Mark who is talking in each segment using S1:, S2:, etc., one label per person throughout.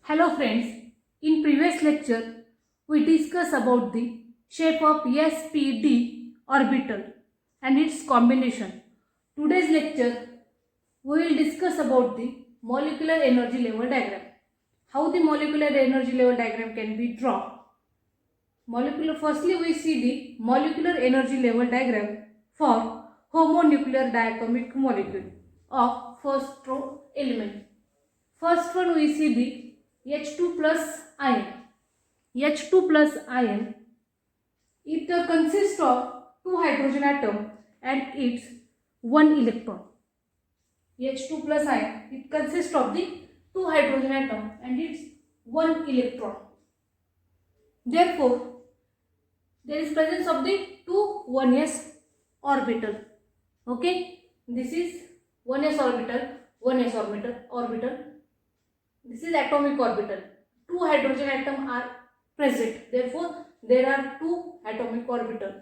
S1: Hello friends, in previous lecture we discussed about the shape of SPD orbital and its combination. Today's lecture we will discuss about the molecular energy level diagram. How the molecular energy level diagram can be drawn. Firstly we see the molecular energy level diagram for homonuclear diatomic molecule of first row element. First one we see the H2 plus ion. H2 plus ion, it consists of two hydrogen atom and its one electron. H2 plus ion, it consists of the two hydrogen atom and its one electron. Therefore, there is presence of the two 1s orbital. Okay, this is 1s orbital. This is atomic orbital. Two hydrogen atom are present. Therefore, there are two atomic orbital.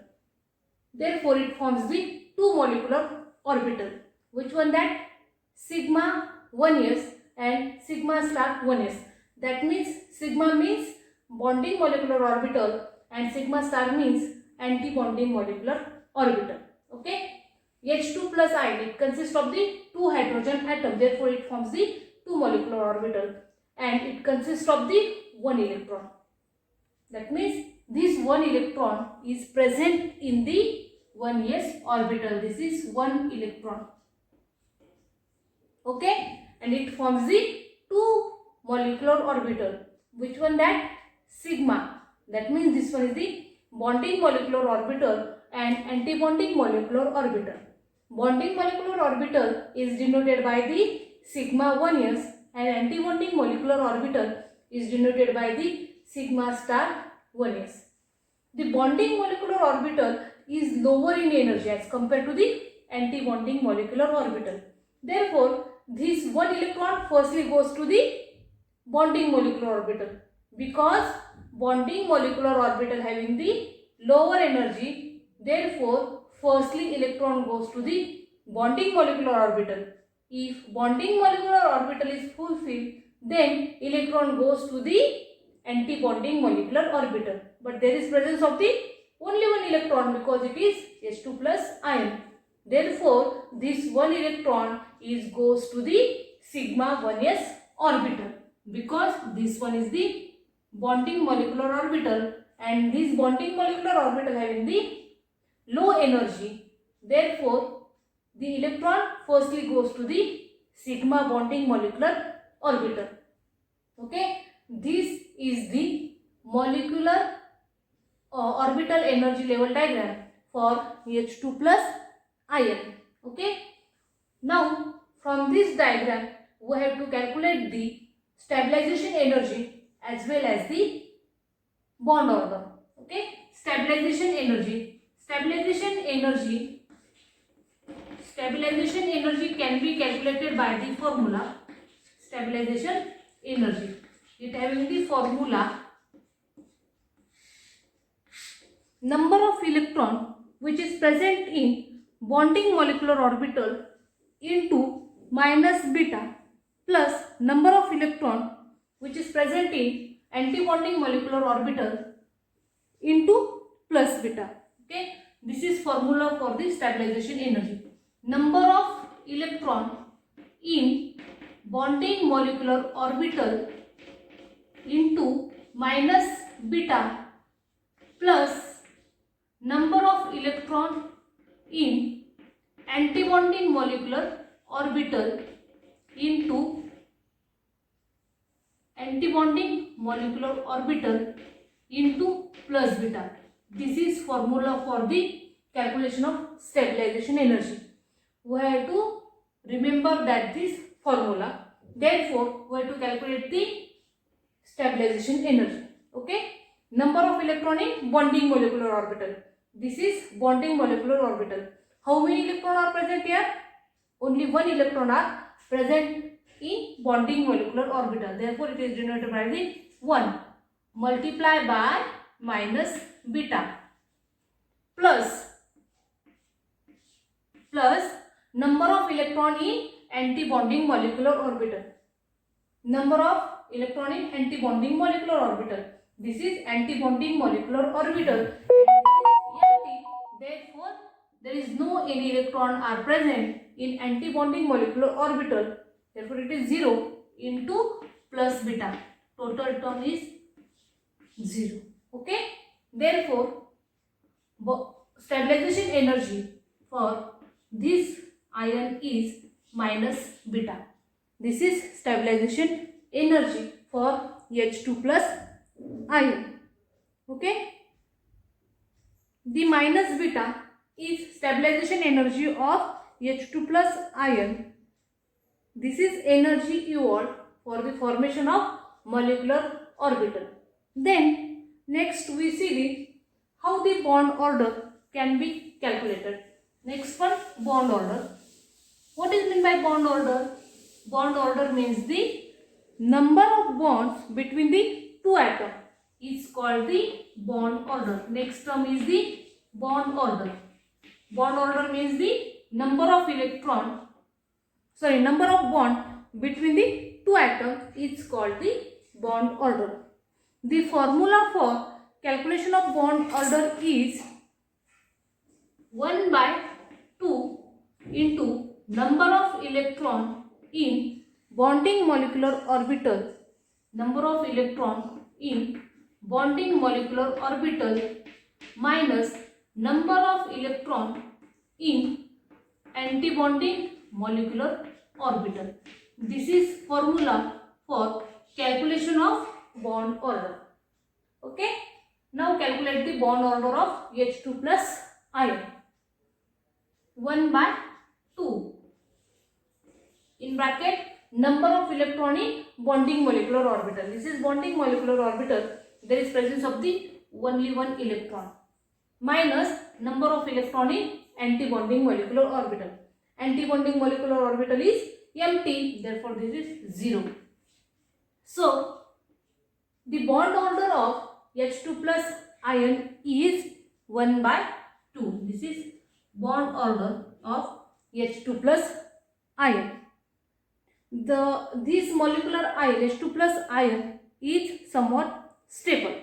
S1: Therefore, it forms the two molecular orbital. Which one that? Sigma 1s and sigma star 1s. That means sigma means bonding molecular orbital and sigma star means anti-bonding molecular orbital. Okay. H2 plus ion, it consists of the two hydrogen atom. Therefore, it forms the two molecular orbital and it consists of the one electron. That means this one electron is present in the 1s orbital. This is one electron. Okay, and it forms the two molecular orbital. Which one that? Sigma. That means this one is the bonding molecular orbital and anti-bonding molecular orbital. Bonding molecular orbital is denoted by the sigma 1s and anti-bonding molecular orbital is denoted by the sigma star 1s. The bonding molecular orbital is lower in energy as compared to the anti-bonding molecular orbital. Therefore, this one electron firstly goes to the bonding molecular orbital because bonding molecular orbital having the lower energy. Therefore, firstly electron goes to the bonding molecular orbital. If bonding molecular orbital is fulfilled, then electron goes to the anti-bonding molecular orbital. But there is presence of the only one electron because it is H2 plus ion. Therefore, this one electron goes to the sigma 1s orbital because this one is the bonding molecular orbital and this bonding molecular orbital having the low energy. Therefore, the electron firstly goes to the sigma bonding molecular orbital. Okay, this is the molecular orbital energy level diagram for H2 plus ion. Okay, now from this diagram we have to calculate the stabilization energy as well as the bond order. Okay, stabilization energy can be calculated by the formula stabilization energy. It having the formula number of electron which is present in bonding molecular orbital into minus beta plus number of electron which is present in anti-bonding molecular orbital into plus beta. Okay, this is formula for the stabilization energy. Number of electron in bonding molecular orbital into minus beta plus number of electron in antibonding molecular orbital into antibonding molecular orbital into plus beta. This is formula for the calculation of stabilization energy. We have to remember that this formula. Therefore, we have to calculate the stabilization energy. Okay. Number of electron in bonding molecular orbital. This is bonding molecular orbital. How many electrons are present here? Only one electron are present in bonding molecular orbital. Therefore, it is denoted by the 1 multiplied by minus beta plus number of electron in anti-bonding molecular orbital. Number of electron in anti-bonding molecular orbital. This is anti-bonding molecular orbital. And this is empty. Therefore, there is no any electron are present in anti-bonding molecular orbital. Therefore, it is 0 into plus beta. Total term is 0. Okay. Therefore, stabilization energy for this ion is minus beta. This is stabilization energy for H2 plus ion. Okay. The minus beta is stabilization energy of H2 plus ion. This is energy evolved for the formation of molecular orbital. Then next we see the how the bond order can be calculated. Next one, bond order. What is meant by bond order? Bond order means the number of bonds between the two atoms is called the bond order. Next term is the bond order. Bond order means the number of bond between the two atoms is called the bond order. The formula for calculation of bond order is 1 by 2 into number of electron in bonding molecular orbital. Number of electron in bonding molecular orbital minus number of electron in antibonding molecular orbital. This is formula for calculation of bond order. Okay. Now calculate the bond order of H2 plus ion. 1 by 2 in bracket number of electron in bonding molecular orbital. This is bonding molecular orbital. There is presence of the only one electron minus number of electron in antibonding molecular orbital. Antibonding molecular orbital is empty. Therefore, this is 0. So, the bond order of H2 plus ion is 1 by 2. This is bond order of H2 plus ion. This molecular ion H2 plus ion is somewhat stable.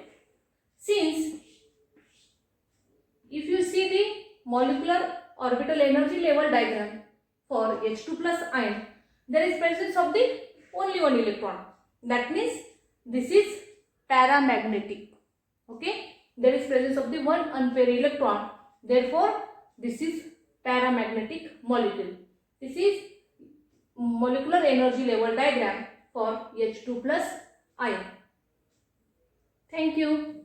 S1: Since if you see the molecular orbital energy level diagram for H2 plus ion, there is presence of the only one electron. That means this is paramagnetic. Okay, there is presence of the one unpaired electron. Therefore, this is paramagnetic molecule. This is molecular energy level diagram for H2 plus ion. Thank you.